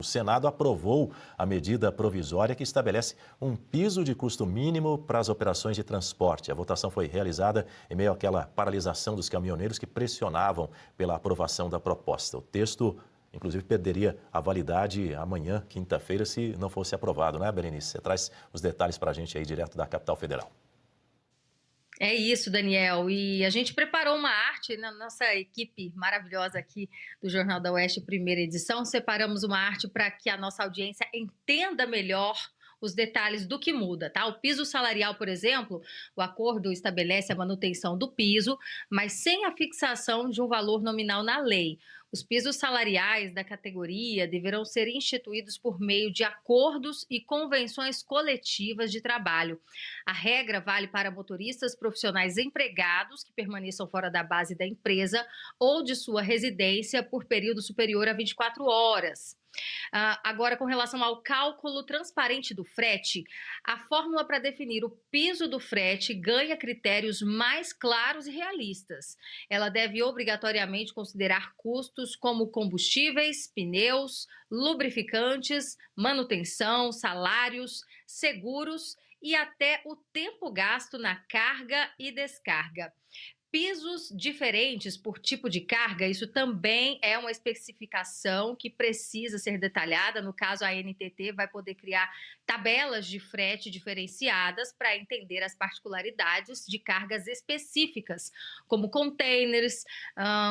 O Senado aprovou a medida provisória que estabelece um piso de custo mínimo para as operações de transporte. A votação foi realizada em meio àquela paralisação dos caminhoneiros que pressionavam pela aprovação da proposta. O texto, inclusive, perderia a validade amanhã, quinta-feira, se não fosse aprovado, né, Berenice? Você traz os detalhes para a gente aí direto da capital federal. É isso, Daniel. E a gente preparou uma arte na nossa equipe maravilhosa aqui do Jornal da Oeste, primeira edição. Separamos uma arte para que a nossa audiência entenda melhor os detalhes do que muda, tá? O piso salarial, por exemplo, o acordo estabelece a manutenção do piso, mas sem a fixação de um valor nominal na lei. Os pisos salariais da categoria deverão ser instituídos por meio de acordos e convenções coletivas de trabalho. A regra vale para motoristas profissionais empregados que permaneçam fora da base da empresa ou de sua residência por período superior a 24 horas. Agora, com relação ao cálculo transparente do frete, a fórmula para definir o piso do frete ganha critérios mais claros e realistas. Ela deve obrigatoriamente considerar custos como combustíveis, pneus, lubrificantes, manutenção, salários, seguros e até o tempo gasto na carga e descarga. Pisos diferentes por tipo de carga, isso também é uma especificação que precisa ser detalhada. No caso, a ANTT vai poder criar tabelas de frete diferenciadas para entender as particularidades de cargas específicas, como containers,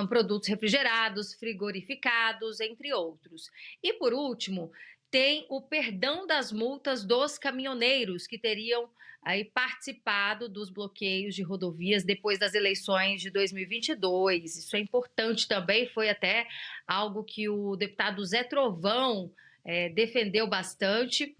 produtos refrigerados, frigorificados, entre outros. E, por último, tem o perdão das multas dos caminhoneiros que teriam aí participado dos bloqueios de rodovias depois das eleições de 2022. Isso é importante também, foi até algo que o deputado Zé Trovão defendeu bastante.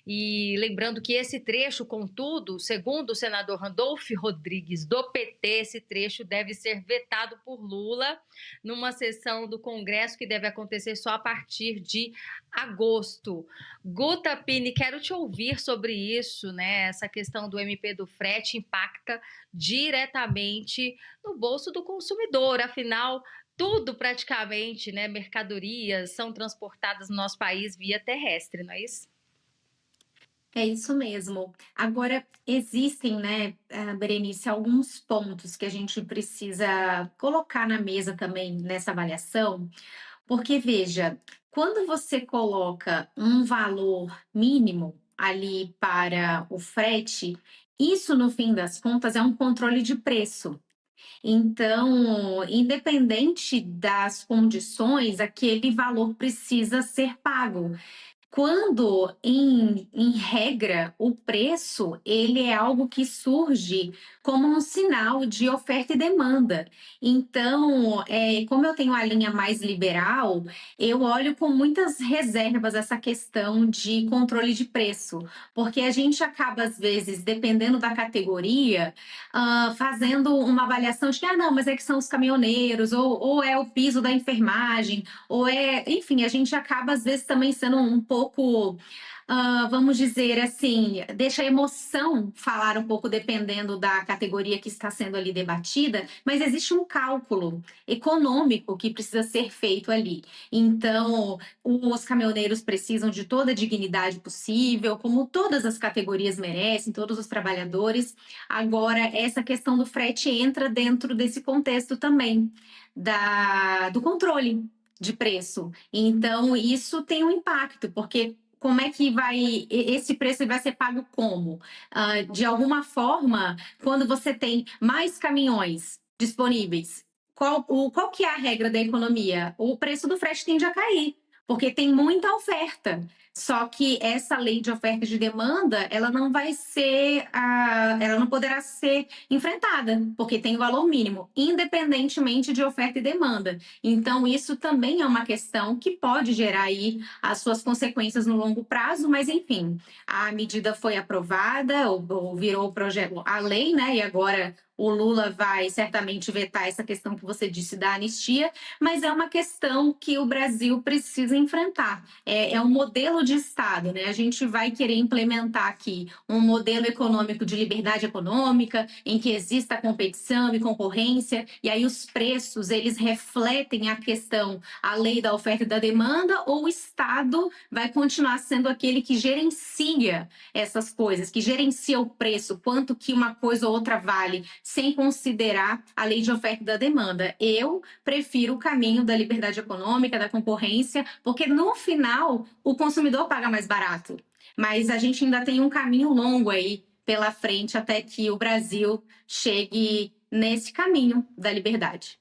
E lembrando que esse trecho, contudo, segundo o senador Randolph Rodrigues, do PT, esse trecho deve ser vetado por Lula numa sessão do Congresso que deve acontecer só a partir de agosto. Guta Pini, quero te ouvir sobre isso, né? Essa questão do MP do frete impacta diretamente no bolso do consumidor, afinal, tudo praticamente, né, mercadorias são transportadas no nosso país via terrestre, não é isso? É isso mesmo. Agora, existem, né, Berenice, alguns pontos que a gente precisa colocar na mesa também nessa avaliação, porque veja, quando você coloca um valor mínimo ali para o frete, isso no fim das contas é um controle de preço. Então, independente das condições, aquele valor precisa ser pago. Quando, em regra, o preço ele é algo que surge como um sinal de oferta e demanda. Então, como eu tenho a linha mais liberal, eu olho com muitas reservas essa questão de controle de preço, porque a gente acaba, às vezes, dependendo da categoria, fazendo uma avaliação de que, não, mas é que são os caminhoneiros, ou é o piso da enfermagem, enfim, a gente acaba às vezes também sendo um pouco, vamos dizer assim, deixa a emoção falar um pouco dependendo da categoria que está sendo ali debatida, mas existe um cálculo econômico que precisa ser feito ali. Então, os caminhoneiros precisam de toda a dignidade possível, como todas as categorias merecem, todos os trabalhadores. Agora, essa questão do frete entra dentro desse contexto também, do controle de preço. Então, isso tem um impacto, porque como é que esse preço vai ser pago como? De alguma forma, quando você tem mais caminhões disponíveis, qual que é a regra da economia? O preço do frete tende a cair, porque tem muita oferta. Só que essa lei de oferta e de demanda, ela não vai ser, ela não poderá ser enfrentada, porque tem o valor mínimo, independentemente de oferta e demanda. Então, isso também é uma questão que pode gerar aí as suas consequências no longo prazo, mas enfim, a medida foi aprovada, ou virou o projeto, a lei, né? E agora o Lula vai certamente vetar essa questão que você disse da anistia, mas é uma questão que o Brasil precisa enfrentar. É um modelo de Estado, né? A gente vai querer implementar aqui um modelo econômico de liberdade econômica, em que exista competição e concorrência, e aí os preços, eles refletem a questão, a lei da oferta e da demanda, ou o Estado vai continuar sendo aquele que gerencia essas coisas, que gerencia o preço, quanto que uma coisa ou outra vale, sem considerar a lei de oferta e da demanda. Eu prefiro o caminho da liberdade econômica, da concorrência, porque no final o consumidor paga mais barato. Mas a gente ainda tem um caminho longo aí pela frente até que o Brasil chegue nesse caminho da liberdade.